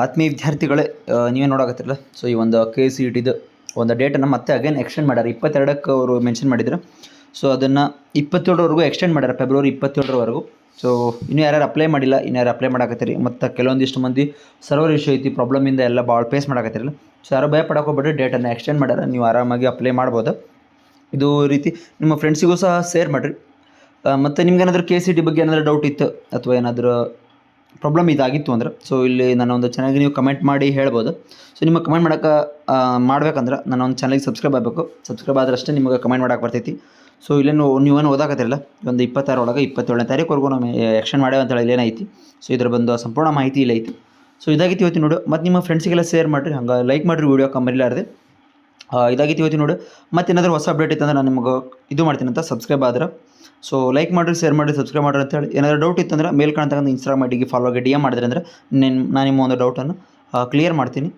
ಆತ್ಮೀಯ ವಿದ್ಯಾರ್ಥಿಗಳೇ, ನೀವೇ ನೋಡಕತ್ತಿರಲ್ಲ. ಸೊ ಈ ಒಂದು KCETದು ಒಂದು ಡೇಟನ್ನು ಮತ್ತೆ ಅಗೇನ್ ಎಕ್ಸ್ಟೆಂಡ್ ಮಾಡ್ಯಾರ. 22ಕ್ಕೆ ಅವರು ಮೆನ್ಷನ್ ಮಾಡಿದ್ರು. ಸೊ ಅದನ್ನು 27ರವರೆಗೂ ಎಕ್ಸ್ಟೆಂಡ್ ಮಾಡ್ಯಾರ, ಫೆಬ್ರವರಿ 27ರವರೆಗೂ. ಸೊ ಇನ್ನೂ ಯಾರ್ಯಾರು ಅಪ್ಲೈ ಮಾಡಿಲ್ಲ, ಇನ್ನು ಯಾರು ಅಪ್ಲೈ ಮಾಡಾಕತ್ತೀರಿ. ಮತ್ತು ಕೆಲವೊಂದಿಷ್ಟು ಮಂದಿ ಸರ್ವರ್ ಇಶ್ಯೂ ಐತಿ, ಪ್ರಾಬ್ಲಮಿಂದ ಎಲ್ಲ ಭಾಳ ಫೇಸ್ ಮಾಡಾಕತ್ತಿರಲ್ಲ. ಸೊ ಯಾರು ಭಯ ಪಡೋಕೋಗ್ಬೇಡ್ರಿ, ಡೇಟನ್ನು ಎಕ್ಸ್ಟೆಂಡ್ ಮಾಡ್ಯಾರ, ನೀವು ಆರಾಮಾಗಿ ಅಪ್ಲೈ ಮಾಡ್ಬೋದು. ಇದು ರೀತಿ ನಿಮ್ಮ ಫ್ರೆಂಡ್ಸಿಗೂ ಸಹ ಶೇರ್ ಮಾಡಿರಿ. ಮತ್ತು ನಿಮ್ಗೇನಾದರೂ KCET ಬಗ್ಗೆ ಏನಾದರೂ ಡೌಟ್ ಇತ್ತು ಅಥವಾ ಏನಾದರೂ ಪ್ರಾಬ್ಲಮ್ ಇದಾಗಿತ್ತು ಅಂದ್ರೆ, ಸೊ ಇಲ್ಲಿ ನನ್ನ ಒಂದು ಚಾನಲ್ಗೆ ನೀವು ಕಮೆಂಟ್ ಮಾಡಿ ಹೇಳ್ಬೋದು. ಸೊ ನಿಮಗೆ ಕಮೆಂಟ್ ಮಾಡ್ಬೇಕಂದ್ರೆ ನನ್ನ ಒಂದು ಚಾನಲ್ಗೆ ಸಬ್ಸ್ಕ್ರೈಬ್ ಆಗಬೇಕು. ಸಬ್ಸ್ಕ್ರೈಬ್ ಆದ್ರೆ ಅಷ್ಟೇ ನಿಮಗೆ ಕಮೆಂಟ್ ಮಾಡೋಕೆ ಬರ್ತೈತಿ. ಸೊ ಇಲ್ಲೇನು ನೀವೇನು ಓದಾಕತ್ತಿರಲ್ಲ, ಒಂದು 26 ಒಳಗೆ 27ನೇ ತಾರೀಕುವರೆಗೂ ನಾವು ಎಕ್ಸ್ಟೆಂಡ್ ಮಾಡ್ಯಾವ ಅಂತೇಳಿ ಇಲ್ಲೇನೈತಿ. ಸೊ ಇದ್ರ ಬಂದು ಸಂಪೂರ್ಣ ಮಾಹಿತಿ ಇಲ್ಲ ಐತಿ. ಸೊ ಇದಾಗಿತ್ತು ಇವತ್ತಿನ ನೋಡು. ಮತ್ತು ನಿಮ್ಮ ಫ್ರೆಂಡ್ಸಿಗೆಲ್ಲ ಶೇರ್ ಮಾಡಿರಿ, ಹಂಗೆ ಲೈಕ್ ಮಾಡಿರಿ ವೀಡಿಯೋ ಕಮ್ಮರಿಲಾರ್ದೆ. ಇದಾಗಿತ್ತು ಇವತ್ತಿನ ನೋಡು. ಮತ್ತು ಏನಾದರೂ ಹೊಸ ಅಪ್ಡೇಟ್ ಇತ್ತಂದ್ರೆ ನಾನು ನಿಮಗೆ ಇದು ಮಾಡ್ತೀನಿ ಅಂತ, ಸಬ್ಸ್ಕ್ರೈಬ್ ಆದ್ರೆ. ಸೊ ಲೈಕ್ ಮಾಡಿರಿ, ಶೇರ್ ಮಾಡಿರಿ, ಸಬ್ಸ್ಕ್ರೈಬ್ ಮಾಡಿರಿ ಅಂತೇಳಿ. ಏನಾದರೂ ಡೌಟ್ ಇತ್ತಂದ್ರೆ ಮೇಲ್ ಕಾಣ್ತಕ್ಕಂಥ ಇನ್ಸ್ಟಾಗ್ರಾಮ್ ಐಡಿಗೆ ಫಾಲೋ ಆಗಿ DM ಮಾಡಿದ್ರೆ ಅಂದರೆ ನಾನು ನಿಮ್ಮ ಒಂದು ಡೌಟನ್ನು ಕ್ಲಿಯರ್ ಮಾಡ್ತೀನಿ.